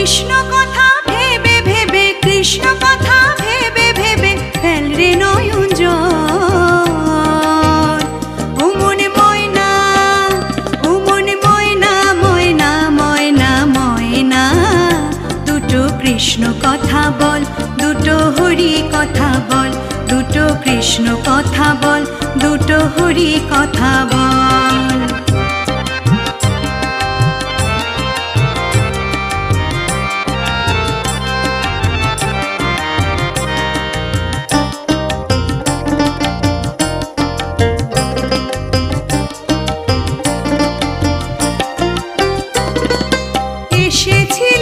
কৃষ্ণ কথা ভেবে ভেবে, কৃষ্ণ কথা ভেবে ভেবে ফেল রে নয়ন জল। ও মনে ময়না, ও মনে ময়না, ময়না ময়না ময়না, দুটো কৃষ্ণ কথা বল, দুটো হরি কথা বল, দুটো কৃষ্ণ কথা বল, দুটো হরি কথা বল। এসেছিল